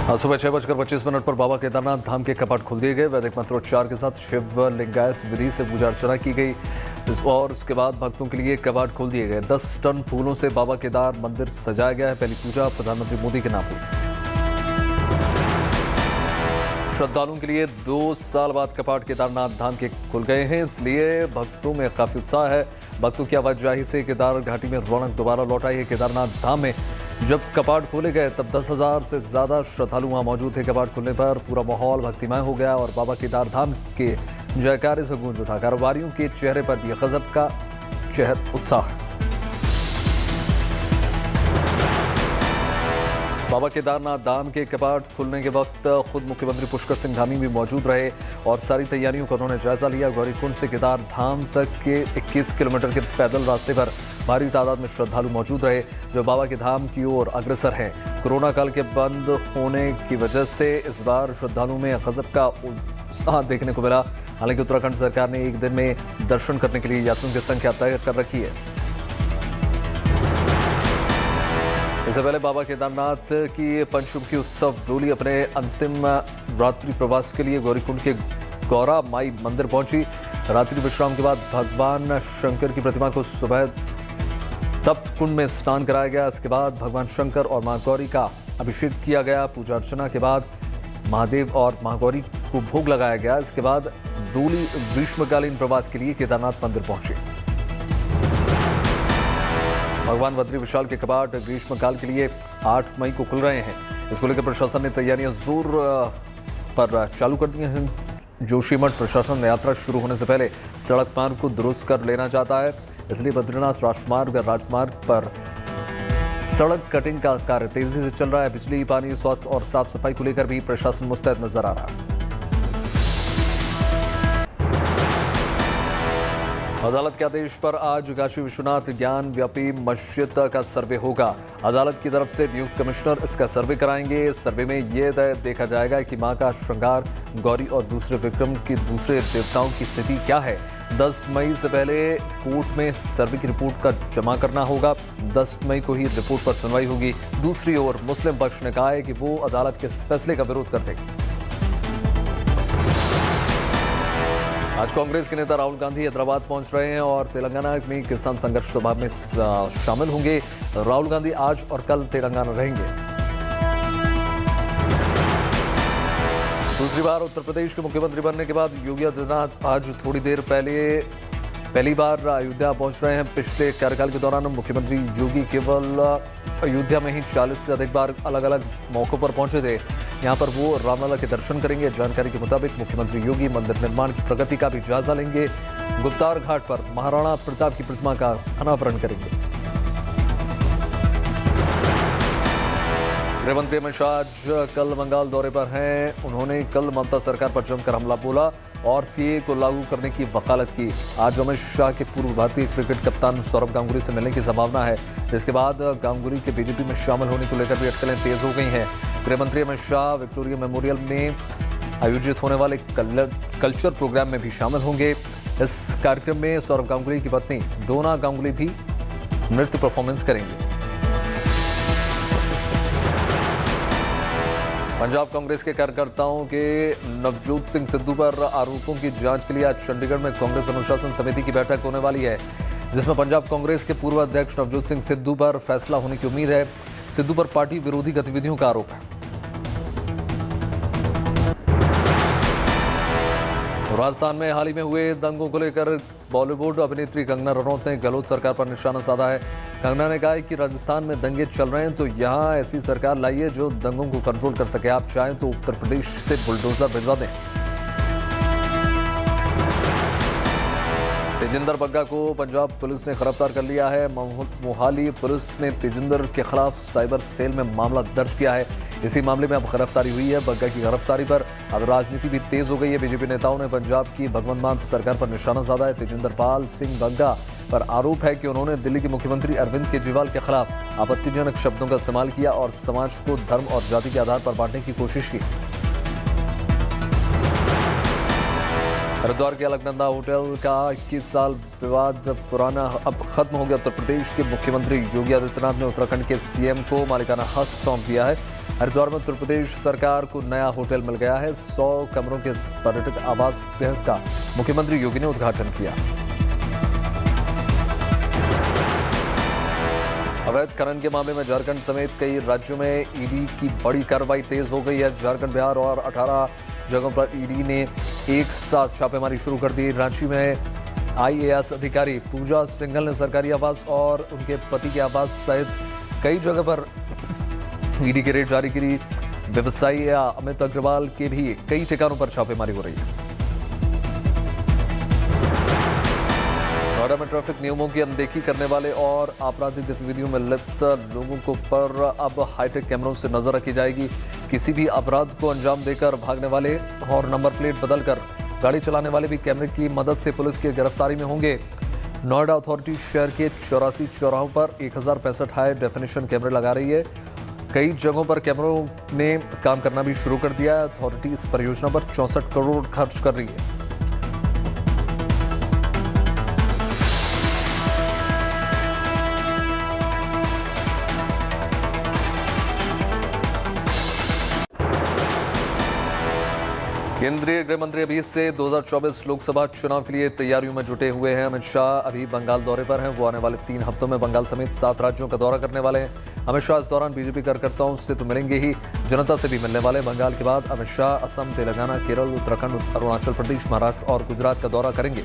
आज सुबह 6:25 पर बाबा केदारनाथ धाम के कपाट खोल दिए गए। वैदिक मंत्रोच्चार के साथ शिव लिंगायत विधि से पूजा अर्चना की गई और उसके बाद भक्तों के लिए कपाट खोल दिए गए। 10 टन फूलों से बाबा केदार मंदिर सजाया गया है। पहली पूजा प्रधानमंत्री मोदी के नाम हुई। श्रद्धालुओं के लिए 2 साल बाद कपाट केदारनाथ धाम के खुल गए हैं, इसलिए भक्तों में काफी उत्साह है। भक्तों की आवाजाही से केदार घाटी में रौनक दोबारा लौट आई है। केदारनाथ धाम में जब कपाट खोले गए तब 10,000 से ज्यादा श्रद्धालु वहां मौजूद थे। कपाट खुलने पर पूरा माहौल भक्तिमय हो गया और बाबा केदार धाम के जयकारे से गूंज उठा। कारोबारियों के चेहरे पर भी गजब का उत्साह। बाबा केदारनाथ धाम के कपाट खुलने के वक्त खुद मुख्यमंत्री पुष्कर सिंह धामी भी मौजूद रहे और सारी तैयारियों का उन्होंने जायजा लिया। गौरीकुंड से केदार धाम तक के 21 किलोमीटर के पैदल रास्ते पर भारी तादाद में श्रद्धालु मौजूद रहे जो बाबा के धाम की ओर अग्रसर हैं। कोरोना काल के बंद होने की वजह से इस बार श्रद्धालुओं में गजब का उत्साह देखने को मिला। हालांकि उत्तराखंड सरकार ने एक दिन में दर्शन करने के लिए यात्रियों की संख्या तय कर रखी है। इससे पहले बाबा केदारनाथ की पंचमुखी उत्सव डोली अपने अंतिम रात्रि प्रवास के लिए गौरीकुंड के गौरा माई मंदिर पहुंची। रात्रि विश्राम के बाद भगवान शंकर की प्रतिमा को सुबह तप्त कुंड में स्नान कराया गया। इसके बाद भगवान शंकर और मां गौरी का अभिषेक किया गया। पूजा अर्चना के बाद महादेव और मां गौरी को भोग लगाया गया। इसके बाद डोली ग्रीष्मकालीन प्रवास के लिए केदारनाथ मंदिर पहुंची। भगवान बद्री विशाल के कपाट ग्रीष्मकाल के लिए 8 मई को खुल रहे हैं। इसको लेकर प्रशासन ने तैयारियां जोर पर चालू कर दी हैं। जोशीमठ प्रशासन यात्रा शुरू होने से पहले सड़क मार्ग को दुरुस्त कर लेना चाहता है, इसलिए बद्रीनाथ राजमार्ग पर सड़क कटिंग का कार्य तेजी से चल रहा है। बिजली, पानी, स्वास्थ्य और साफ सफाई को लेकर भी प्रशासन मुस्तैद नजर आ रहा है। अदालत के आदेश पर आज काशी विश्वनाथ ज्ञान व्यापी मस्जिद का सर्वे होगा। अदालत की तरफ से नियुक्त कमिश्नर इसका सर्वे कराएंगे। इस सर्वे में यह देखा जाएगा कि मां का श्रृंगार, गौरी और दूसरे विक्रम के दूसरे देवताओं की स्थिति क्या है। 10 मई से पहले कोर्ट में सर्वे की रिपोर्ट का जमा करना होगा। 10 मई को ही रिपोर्ट पर सुनवाई होगी। दूसरी ओर मुस्लिम पक्ष ने कहा है कि वो अदालत के इस फैसले का विरोध करते हैं। आज कांग्रेस के नेता राहुल गांधी हैदराबाद पहुंच रहे हैं और तेलंगाना में किसान संघर्ष सभा में शामिल होंगे। राहुल गांधी आज और कल तेलंगाना रहेंगे। दूसरी बार उत्तर प्रदेश के मुख्यमंत्री बनने के बाद योगी आदित्यनाथ आज थोड़ी देर पहली बार अयोध्या पहुंच रहे हैं। पिछले कार्यकाल के दौरान मुख्यमंत्री योगी केवल अयोध्या में ही 40 से अधिक बार अलग अलग मौकों पर पहुंचे थे। यहां पर वो रामलला के दर्शन करेंगे। जानकारी के मुताबिक मुख्यमंत्री योगी मंदिर निर्माण की प्रगति का भी जायजा लेंगे। गुप्तार घाट पर महाराणा प्रताप की प्रतिमा का अनावरण करेंगे। गृहमंत्री अमित शाह आज कल बंगाल दौरे पर हैं। उन्होंने कल ममता सरकार पर जमकर हमला बोला और सीए को लागू करने की वकालत की। आज अमित शाह के पूर्व भारतीय क्रिकेट कप्तान सौरव गांगुली से मिलने की संभावना है। इसके बाद गांगुली के बीजेपी में शामिल होने को लेकर भी अटकलें तेज हो गई हैं। गृहमंत्री अमित शाह विक्टोरिया मेमोरियल में आयोजित होने वाले कल्चर प्रोग्राम में भी शामिल होंगे। इस कार्यक्रम में सौरव गांगुली की पत्नी डोना गांगुली भी नृत्य परफॉर्मेंस करेंगी। पंजाब कांग्रेस के कार्यकर्ताओं के नवजोत सिंह सिद्धू पर आरोपों की जांच के लिए आज चंडीगढ़ में कांग्रेस अनुशासन समिति की बैठक होने वाली है, जिसमें पंजाब कांग्रेस के पूर्व अध्यक्ष नवजोत सिंह सिद्धू पर फैसला होने की उम्मीद है। सिद्धू पर पार्टी विरोधी गतिविधियों का आरोप है। राजस्थान में हाल ही में हुए दंगों को लेकर बॉलीवुड अभिनेत्री कंगना रनौत ने गहलोत सरकार पर निशाना साधा है। कंगना ने कहा है कि राजस्थान में दंगे चल रहे हैं तो यहां ऐसी सरकार लाइए जो दंगों को कंट्रोल कर सके। आप चाहें तो उत्तर प्रदेश से बुलडोजर भिजवा दें। तेजिंदर बग्गा को पंजाब पुलिस ने गिरफ्तार कर लिया है। मोहाली पुलिस ने तेजिंदर के खिलाफ साइबर सेल में मामला दर्ज किया है। इसी मामले में अब गिरफ्तारी हुई है। बग्गा की गिरफ्तारी पर अब राजनीति भी तेज हो गई है। बीजेपी नेताओं ने पंजाब की भगवंत मान सरकार पर निशाना साधा है। तेजिंदर पाल सिंह बग्गा पर आरोप है कि उन्होंने दिल्ली के मुख्यमंत्री अरविंद केजरीवाल के खिलाफ आपत्तिजनक शब्दों का इस्तेमाल किया और समाज को धर्म और जाति के आधार पर बांटने की कोशिश की। हरिद्वार के अलकनंदा होटल का 21 साल विवाद पुराना अब खत्म हो गया। उत्तर प्रदेश के मुख्यमंत्री योगी आदित्यनाथ ने उत्तराखंड के सीएम को मालिकाना हक सौंप दिया है। हरिद्वार में उत्तर प्रदेश सरकार को नया होटल मिल गया है। 100 कमरों के पर्यटक आवास गृह का मुख्यमंत्री योगी ने उद्घाटन किया। अवैध खनन के मामले में झारखंड समेत कई राज्यों में ईडी की बड़ी कार्रवाई तेज हो गई है। झारखंड, बिहार और 18 जगहों पर ईडी ने एक साथ छापेमारी शुरू कर दी। रांची में आईएएस अधिकारी पूजा सिंघल ने सरकारी आवास और उनके पति के आवास सहित कई जगह पर ईडी की रेड जारी की। व्यवसायी अमित अग्रवाल के भी कई ठिकानों पर छापेमारी हो रही है। नोएडा में ट्रैफिक नियमों की अनदेखी करने वाले और आपराधिक गतिविधियों में लिप्त लोगों को पर अब हाईटेक कैमरों से नजर रखी जाएगी। किसी भी अपराध को अंजाम देकर भागने वाले और नंबर प्लेट बदलकर गाड़ी चलाने वाले भी कैमरे की मदद से पुलिस की गिरफ्तारी में होंगे। नोएडा अथॉरिटी शहर के 84 चौराहों पर 1065 हाई डेफिनेशन कैमरे लगा रही है। कई जगहों पर कैमरों ने काम करना भी शुरू कर दिया है। अथॉरिटी इस परियोजना पर 64 करोड़ खर्च कर रही है। केंद्रीय गृह मंत्री अभी से 2024 लोकसभा चुनाव के लिए तैयारियों में जुटे हुए हैं। अमित शाह अभी बंगाल दौरे पर हैं। वो आने वाले 3 हफ्तों में बंगाल समेत 7 राज्यों का दौरा करने वाले हैं। अमित शाह इस दौरान बीजेपी कार्यकर्ताओं से तो मिलेंगे ही, जनता से भी मिलने वाले। बंगाल के बाद अमित शाह असम, तेलंगाना, केरल, उत्तराखंड, अरुणाचल प्रदेश, महाराष्ट्र और गुजरात का दौरा करेंगे।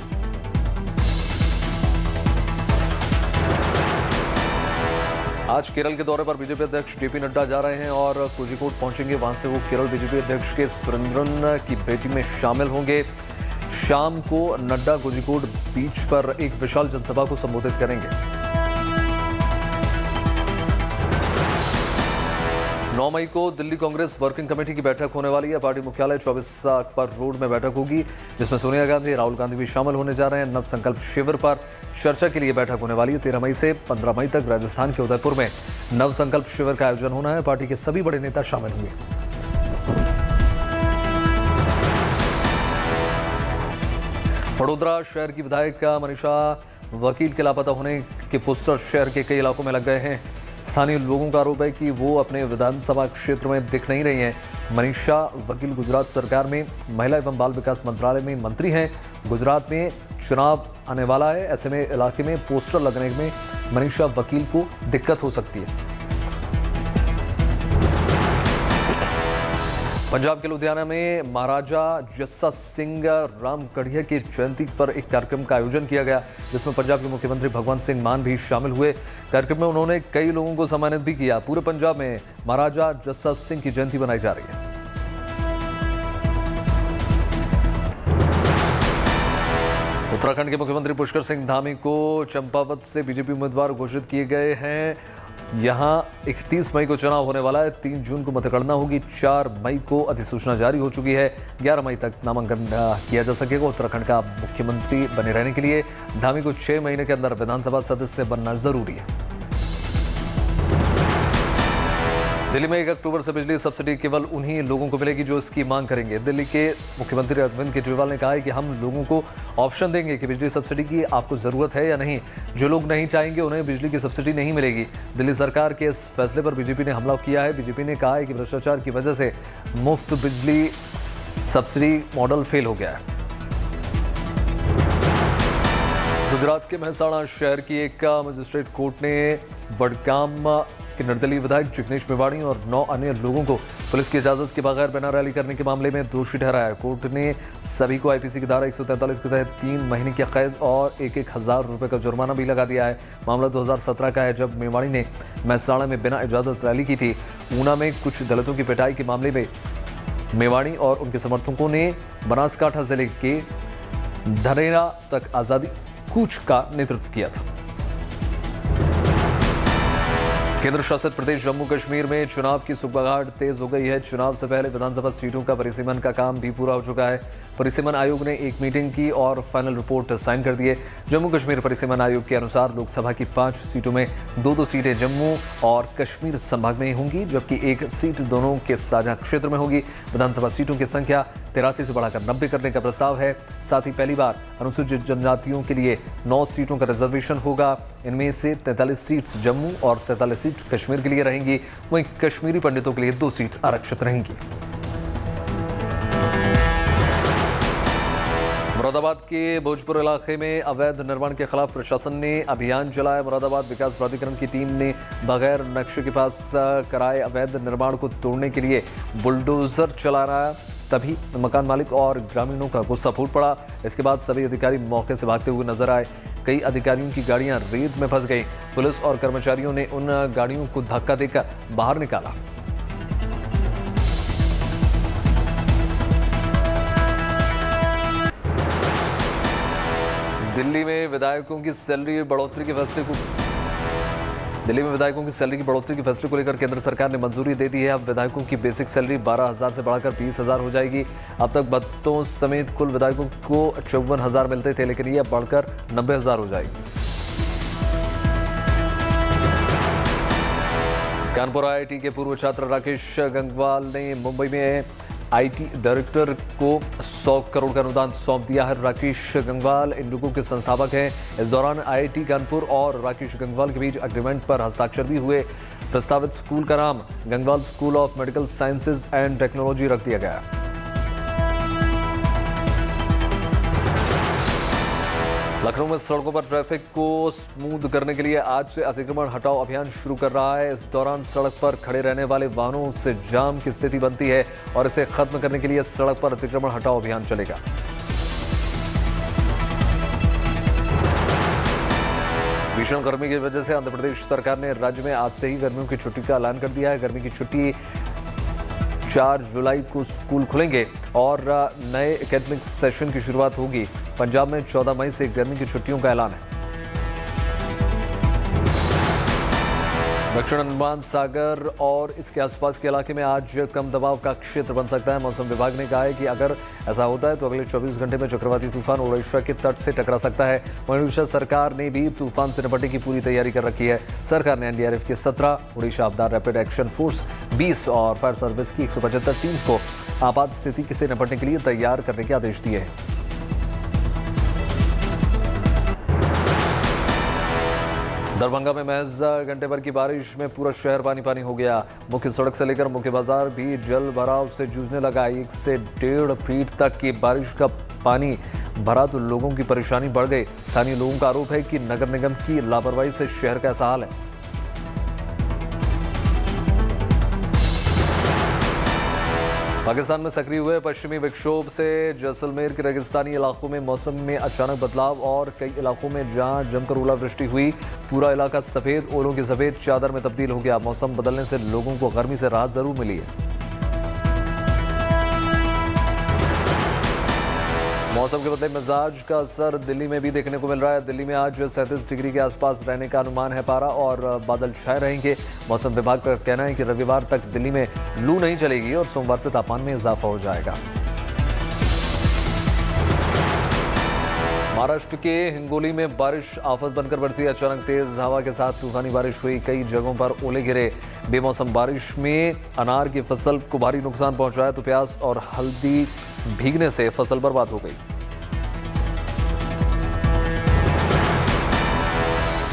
आज केरल के दौरे पर बीजेपी अध्यक्ष जेपी नड्डा जा रहे हैं और कोझिकोड पहुंचेंगे। वहां से वो केरल बीजेपी अध्यक्ष के सुरेंद्रन की बेटी में शामिल होंगे। शाम को नड्डा कोझिकोड बीच पर एक विशाल जनसभा को संबोधित करेंगे। 9 मई को दिल्ली कांग्रेस वर्किंग कमेटी की बैठक होने वाली है। पार्टी मुख्यालय 24 अकबर रोड में बैठक होगी, जिसमें सोनिया गांधी, राहुल गांधी भी शामिल होने जा रहे हैं। नव संकल्प शिविर पर चर्चा के लिए बैठक होने वाली है। 13 मई से 15 मई तक राजस्थान के उदयपुर में नव संकल्प शिविर का आयोजन होना है। पार्टी के सभी बड़े नेता शामिल होंगे। वडोदरा शहर की विधायक मनीषा वकील के लापता होने के पोस्टर शहर के कई इलाकों में लग गए हैं। स्थानीय लोगों का आरोप है कि वो अपने विधानसभा क्षेत्र में दिख नहीं रही हैं। मनीषा वकील गुजरात सरकार में महिला एवं बाल विकास मंत्रालय में मंत्री हैं। गुजरात में चुनाव आने वाला है, ऐसे में इलाके में पोस्टर लगने में मनीषा वकील को दिक्कत हो सकती है। पंजाब के लुधियाना में महाराजा जस्सा सिंह रामगढ़िया की जयंती पर एक कार्यक्रम का आयोजन किया गया, जिसमें पंजाब के मुख्यमंत्री भगवंत सिंह मान भी शामिल हुए। कार्यक्रम में उन्होंने कई लोगों को सम्मानित भी किया। पूरे पंजाब में महाराजा जस्सा सिंह की जयंती बनाई जा रही है। उत्तराखंड के मुख्यमंत्री पुष्कर सिंह धामी को चंपावत से बीजेपी उम्मीदवार घोषित किए गए हैं। यहां 31 मई को चुनाव होने वाला है। 3 जून को मतगणना होगी। 4 मई को अधिसूचना जारी हो चुकी है। 11 मई तक नामांकन किया जा सकेगा। उत्तराखंड का मुख्यमंत्री बने रहने के लिए धामी को 6 महीने के अंदर विधानसभा सदस्य बनना जरूरी है। दिल्ली में 1 अक्टूबर से बिजली सब्सिडी केवल उन्हीं लोगों को मिलेगी जो इसकी मांग करेंगे। दिल्ली के मुख्यमंत्री अरविंद केजरीवाल ने कहा है कि हम लोगों को ऑप्शन देंगे कि बिजली सब्सिडी की आपको ज़रूरत है या नहीं। जो लोग नहीं चाहेंगे उन्हें बिजली की सब्सिडी नहीं मिलेगी। दिल्ली सरकार के इस फैसले पर बीजेपी ने हमला किया है। बीजेपी ने कहा है कि भ्रष्टाचार की वजह से मुफ्त बिजली सब्सिडी मॉडल फेल हो गया है। गुजरात के मेहसाणा शहर की एक मजिस्ट्रेट कोर्ट ने वडगाम के निर्दलीय विधायक जिग्नेश मेवाणी और 9 अन्य लोगों को पुलिस की इजाजत के बगैर बैनर रैली करने के मामले में दोषी ठहराया। कोर्ट ने सभी को आईपीसी की धारा 143 के तहत 3 महीने की कैद और 1,000 रुपए का जुर्माना भी लगा दिया है। मामला 2017 का है, जब मेवाणी ने मेहसाणा में बिना इजाजत रैली की थी। ऊना में कुछ दलितों की पिटाई के मामले में मेवाणी और उनके समर्थकों ने बनासकांठा जिले के धनेरा तक आज़ादी कूच का नेतृत्व किया था। केंद्र शासित प्रदेश जम्मू कश्मीर में चुनाव की सुबगाहट तेज हो गई है। चुनाव से पहले विधानसभा सीटों का परिसीमन का काम भी पूरा हो चुका है। परिसीमन आयोग ने एक मीटिंग की और फाइनल रिपोर्ट साइन कर दी है। जम्मू कश्मीर परिसीमन आयोग के अनुसार लोकसभा की 5 सीटों में 2-2 सीटें जम्मू और कश्मीर संभाग में होंगी, जबकि 1 सीट दोनों के साझा क्षेत्र में होगी। विधानसभा सीटों की संख्या 83 से बढ़ाकर 90 करने का प्रस्ताव है। साथ ही पहली बार अनुसूचित जनजातियों के लिए 9 सीटों का रिजर्वेशन होगा। इनमें से 43 सीट्स जम्मू और 47 सीट कश्मीर के लिए रहेंगी। वहीं कश्मीरी पंडितों के लिए 2 सीट आरक्षित रहेंगी। मुरादाबाद के भोजपुर इलाके में अवैध निर्माण के खिलाफ प्रशासन ने अभियान चलाया। मुरादाबाद विकास प्राधिकरण की टीम ने बगैर नक्शे के पास कराए अवैध निर्माण को तोड़ने के लिए बुलडोजर चलाया। तभी मकान मालिक और ग्रामीणों का गुस्सा फूट पड़ा। इसके बाद सभी अधिकारी मौके से भागते हुए नजर आए। कई अधिकारियों की गाड़ियां रेत में फंस गई। पुलिस और कर्मचारियों ने उन गाड़ियों को धक्का देकर बाहर निकाला। दिल्ली में विधायकों की सैलरी बढ़ोतरी के फैसले को लेकर केंद्र सरकार ने मंजूरी दे दी है। अब विधायकों की बेसिक सैलरी 12,000 से बढ़ाकर 20,000 हो जाएगी। अब तक भत्तों समेत कुल विधायकों को 54,000 मिलते थे, लेकिन ये अब बढ़कर 90,000 हो जाएगी। कानपुर आईआईटी के पूर्व छात्र राकेश गंगवाल ने मुंबई में आईटी डायरेक्टर को 100 करोड़ का अनुदान सौंप दिया है। राकेश गंगवाल इंडिगो के संस्थापक हैं। इस दौरान आईआईटी कानपुर और राकेश गंगवाल के बीच एग्रीमेंट पर हस्ताक्षर भी हुए। प्रस्तावित स्कूल का नाम Gangwal school of medical sciences and technology रख दिया गया। लखनऊ में सड़कों पर ट्रैफिक को स्मूथ करने के लिए आज से अतिक्रमण हटाओ अभियान शुरू कर रहा है। इस दौरान सड़क पर खड़े रहने वाले वाहनों से जाम की स्थिति बनती है और इसे खत्म करने के लिए सड़क पर अतिक्रमण हटाओ अभियान चलेगा। भीषण गर्मी की वजह से आंध्र प्रदेश सरकार ने राज्य में आज से ही गर्मियों की छुट्टी का ऐलान कर दिया है। गर्मी की छुट्टी 4 जुलाई को स्कूल खुलेंगे और नए एकेडमिक सेशन की शुरुआत होगी। पंजाब में 14 मई से गर्मी की छुट्टियों का ऐलान है। दक्षिण अंडमान सागर और इसके आसपास के इलाके में आज कम दबाव का क्षेत्र बन सकता है। मौसम विभाग ने कहा है कि अगर ऐसा होता है तो अगले 24 घंटे में चक्रवाती तूफान उड़ीसा के तट से टकरा सकता है। वहीं उड़ीसा सरकार ने भी तूफान से निपटने की पूरी तैयारी कर रखी है। सरकार ने एनडीआरएफ के 17, उड़ीसा आपदा रैपिड एक्शन फोर्स 20 और फायर सर्विस की 175 टीम्स को आपात स्थिति से निपटने के लिए तैयार करने के आदेश दिए हैं। दरभंगा में महज घंटे भर की बारिश में पूरा शहर पानी पानी हो गया। मुख्य सड़क से लेकर मुख्य बाजार भी जल भराव से जूझने लगा। 1 से 1.5 फीट तक की बारिश का पानी भरा तो लोगों की परेशानी बढ़ गई। स्थानीय लोगों का आरोप है कि नगर निगम की लापरवाही से शहर का ऐसा हाल है। पाकिस्तान में सक्रिय हुए पश्चिमी विक्षोभ से जैसलमेर के रेगिस्तानी इलाकों में मौसम में अचानक बदलाव और कई इलाकों में जहां जमकर ओलावृष्टि हुई, पूरा इलाका सफेद ओलों की सफेद चादर में तब्दील हो गया। मौसम बदलने से लोगों को गर्मी से राहत जरूर मिली है। मौसम के बदले मिजाज का असर दिल्ली में भी देखने को मिल रहा है। दिल्ली में आज 37 डिग्री के आसपास रहने का अनुमान है पारा और बादल छाए रहेंगे। मौसम विभाग का कहना है कि रविवार तक दिल्ली में लू नहीं चलेगी और सोमवार से तापमान में इजाफा हो जाएगा। महाराष्ट्र के हिंगोली में बारिश आफत बनकर बरसी। अचानक तेज हवा के साथ तूफानी बारिश हुई। कई जगहों पर ओले गिरे। बेमौसम बारिश में अनार की फसल को भारी नुकसान पहुंचाया तो प्याज और हल्दी भीगने से फसल बर्बाद हो गई।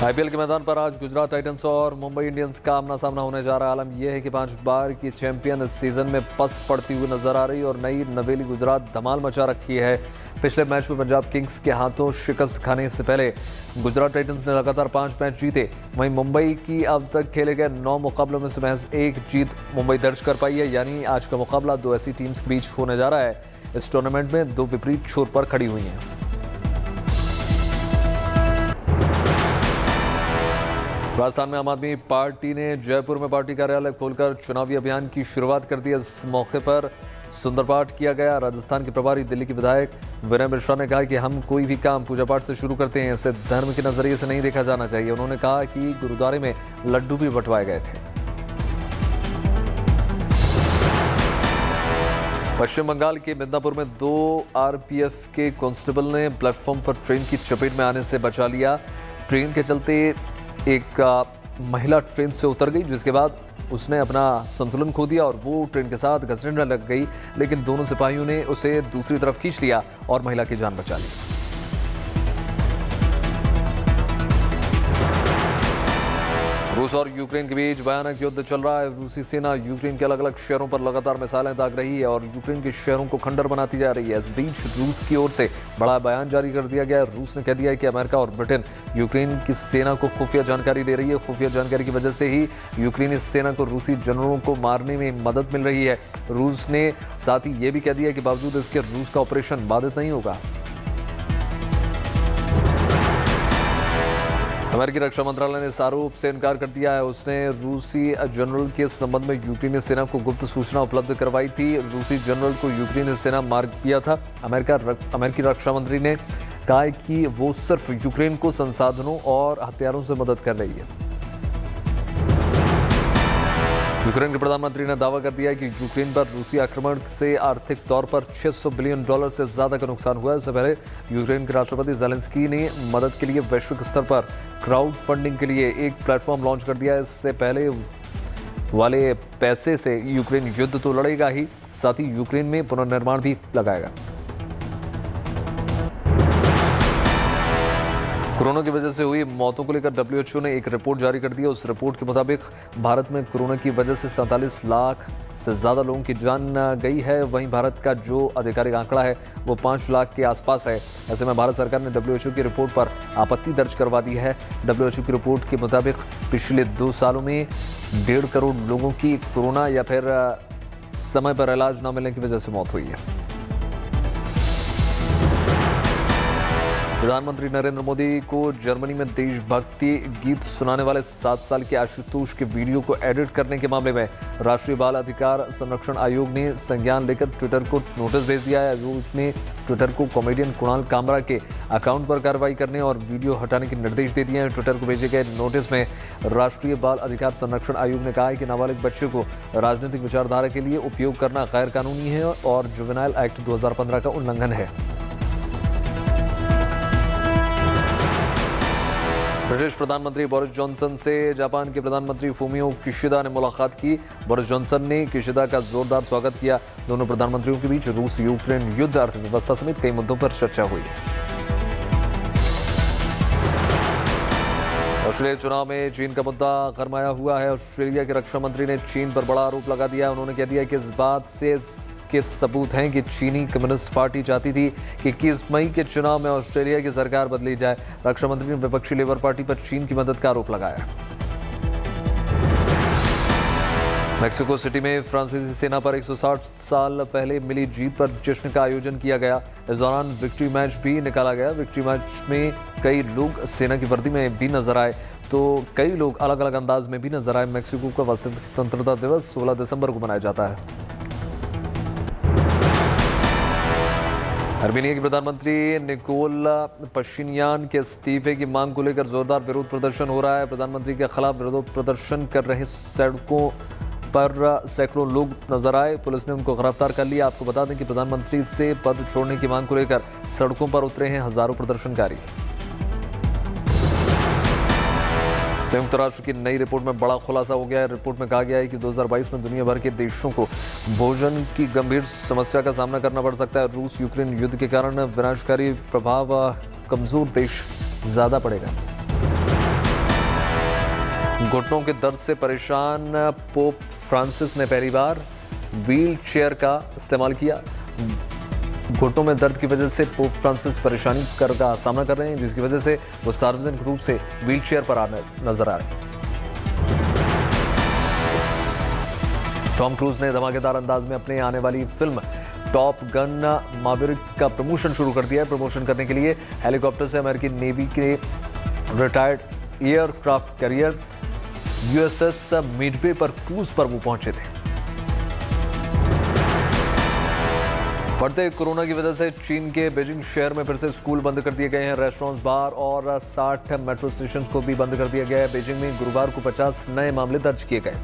आईपीएल के मैदान पर आज गुजरात टाइटंस और मुंबई इंडियंस का आमना सामना होने जा रहा है। आलम यह है कि 5 बार की चैंपियन इस सीजन में पस पड़ती हुई नजर आ रही और नई नवेली गुजरात धमाल मचा रखी है। पिछले मैच में पंजाब किंग्स के हाथों शिकस्त खाने से पहले गुजरात टाइटंस ने लगातार 5 मैच जीते। वहीं मुंबई की अब तक खेले गए 9 मुकाबलों में से महज 1 जीत मुंबई दर्ज कर पाई है। यानी आज का मुकाबला 2 ऐसी टीम्स के बीच होने जा रहा है। इस टूर्नामेंट में 2 विपरीत छोर पर खड़ी हुई हैं। राजस्थान में आम आदमी पार्टी ने जयपुर में पार्टी कार्यालय खोलकर चुनावी अभियान की शुरुआत कर दी। इस मौके पर सुंदर पाठ किया गया। राजस्थान के प्रभारी दिल्ली के विधायक विनय मिश्रा ने कहा कि हम कोई भी काम पूजा पाठ से शुरू करते हैं, इसे धर्म के नजरिए से नहीं देखा जाना चाहिए। उन्होंने कहा कि गुरुद्वारे में लड्डू भी बंटवाए गए थे। पश्चिम बंगाल के मिदनापुर में 2 आरपीएफ के कांस्टेबल ने प्लेटफॉर्म पर ट्रेन की चपेट में आने से बचा लिया। ट्रेन के चलते एक महिला ट्रेन से उतर गई, जिसके बाद उसने अपना संतुलन खो दिया और वो ट्रेन के साथ घसने लग गई, लेकिन दोनों सिपाहियों ने उसे दूसरी तरफ खींच लिया और महिला की जान बचा ली। रूस और यूक्रेन के बीच भयानक युद्ध चल रहा है। रूसी सेना यूक्रेन के अलग अलग शहरों पर लगातार मिसाइलें दाग रही है और यूक्रेन के शहरों को खंडर बनाती जा रही है। इस बीच रूस की ओर से बड़ा बयान जारी कर दिया गया है। रूस ने कह दिया है कि अमेरिका और ब्रिटेन यूक्रेन की सेना को खुफिया जानकारी दे रही है। खुफिया जानकारी की वजह से ही यूक्रेनी सेना को रूसी जनरलों को मारने में मदद मिल रही है। रूस ने साथ ही ये भी कह दिया कि बावजूद इसके रूस का ऑपरेशन बाधित नहीं होगा। अमेरिकी रक्षा मंत्रालय ने इस आरोप से इनकार कर दिया है। उसने रूसी जनरल के संबंध में यूक्रेनी सेना को गुप्त सूचना उपलब्ध करवाई थी। रूसी जनरल को यूक्रेनी सेना मार दिया था। अमेरिकी रक्षा मंत्री ने कहा है कि वो सिर्फ यूक्रेन को संसाधनों और हथियारों से मदद कर रही है। यूक्रेन के प्रधानमंत्री ने दावा कर दिया कि यूक्रेन पर रूसी आक्रमण से आर्थिक तौर पर $600 बिलियन से ज्यादा का नुकसान हुआ है। इससे पहले यूक्रेन के राष्ट्रपति ज़ेलेंस्की ने मदद के लिए वैश्विक स्तर पर क्राउड फंडिंग के लिए एक प्लेटफॉर्म लॉन्च कर दिया है। इससे पहले वाले पैसे से यूक्रेन युद्ध तो लड़ेगा ही, साथ ही यूक्रेन में पुनर्निर्माण भी लगाएगा। कोरोना की वजह से हुई मौतों को लेकर WHO ने एक रिपोर्ट जारी कर दी है। उस रिपोर्ट के मुताबिक भारत में कोरोना की वजह से 47 लाख से ज़्यादा लोगों की जान गई है। वहीं भारत का जो आधिकारिक आंकड़ा है वो 5 लाख के आसपास है। ऐसे में भारत सरकार ने WHO की रिपोर्ट पर आपत्ति दर्ज करवा दी है। WHO की रिपोर्ट के मुताबिक पिछले 2 सालों में 1.5 करोड़ लोगों की कोरोना या फिर समय पर इलाज न मिलने की वजह से मौत हुई है। प्रधानमंत्री नरेंद्र मोदी को जर्मनी में देशभक्ति गीत सुनाने वाले 7 साल के आशुतोष के वीडियो को एडिट करने के मामले में राष्ट्रीय बाल अधिकार संरक्षण आयोग ने संज्ञान लेकर ट्विटर को नोटिस भेज दिया है। आयोग ने ट्विटर को कॉमेडियन कुणाल कामरा के अकाउंट पर कार्रवाई करने और वीडियो हटाने के निर्देश दे दिए हैं। ट्विटर को भेजे गए नोटिस में राष्ट्रीय बाल अधिकार संरक्षण आयोग ने कहा है कि नाबालिग बच्चे को राजनीतिक विचारधारा के लिए उपयोग करना गैर कानूनी है और जुवेनाइल एक्ट 2015 का उल्लंघन है। ब्रिटिश प्रधानमंत्री बोरिस जॉनसन से जापान के प्रधानमंत्री फूमियो किशिदा ने मुलाकात की। बोरिस जॉनसन ने किशिदा का जोरदार स्वागत किया। दोनों प्रधानमंत्रियों के बीच रूस यूक्रेन युद्ध, अर्थव्यवस्था समेत कई मुद्दों पर चर्चा हुई। ऑस्ट्रेलिया चुनाव में चीन का मुद्दा गरमाया हुआ है। ऑस्ट्रेलिया के रक्षा मंत्री ने चीन पर बड़ा आरोप लगा दिया। उन्होंने कह दिया कि इस बात से के सबूत हैं कि चीनी कम्युनिस्ट पार्टी चाहती थी कि 21 मई के चुनाव में ऑस्ट्रेलिया की सरकार बदली जाए। रक्षा मंत्री ने विपक्षी लेबर पार्टी पर चीन की मदद का आरोप लगाया। मेक्सिको सिटी में फ्रांसीसी सेना पर 160 साल पहले मिली जीत पर जश्न का आयोजन किया गया। इस दौरान विक्ट्री मैच भी निकाला गया। विक्ट्री मैच में कई लोग सेना की वर्दी में भी नजर आए तो कई लोग अलग अलग अंदाज में भी नजर आए। मेक्सिको का वास्तविक स्वतंत्रता दिवस 16 दिसंबर को मनाया जाता है। अर्मेनिया के प्रधानमंत्री निकोल पशिनियान के इस्तीफे की मांग को लेकर जोरदार विरोध प्रदर्शन हो रहा है। प्रधानमंत्री के खिलाफ विरोध प्रदर्शन कर रहे सड़कों पर सैकड़ों लोग नजर आए। पुलिस ने उनको गिरफ्तार कर लिया। आपको बता दें कि प्रधानमंत्री से पद छोड़ने की मांग को लेकर सड़कों पर उतरे हैं हजारों प्रदर्शनकारी। संयुक्त राष्ट्र की नई रिपोर्ट में बड़ा खुलासा हो गया है। रिपोर्ट में कहा गया है कि 2022 में दुनिया भर के देशों को भोजन की गंभीर समस्या का सामना करना पड़ सकता है। रूस यूक्रेन युद्ध के कारण विनाशकारी प्रभाव कमजोर देश ज्यादा पड़ेगा। घुटनों के दर्द से परेशान पोप फ्रांसिस ने पहली बार व्हील चेयर का इस्तेमाल किया। घुटनों में दर्द की वजह से पोप फ्रांसिस परेशानी का सामना कर रहे हैं, जिसकी वजह से वो सार्वजनिक रूप से व्हील चेयर पर आने नजर आ रहे हैं। टॉम क्रूज ने धमाकेदार अंदाज में अपने आने वाली फिल्म टॉप गन मैवरिक का प्रमोशन शुरू कर दिया है। प्रमोशन करने के लिए हेलीकॉप्टर से अमेरिकी नेवी के retired aircraft carrier USS Midway पर क्रूज पर वो पहुंचे थे। बढ़ते कोरोना की वजह से चीन के बीजिंग शहर में फिर से स्कूल बंद कर दिए गए हैं। रेस्टोरेंट्स, बार और 60 मेट्रो स्टेशन को भी बंद कर दिया गया है। बीजिंग में गुरुवार को 50 नए मामले दर्ज किए गए।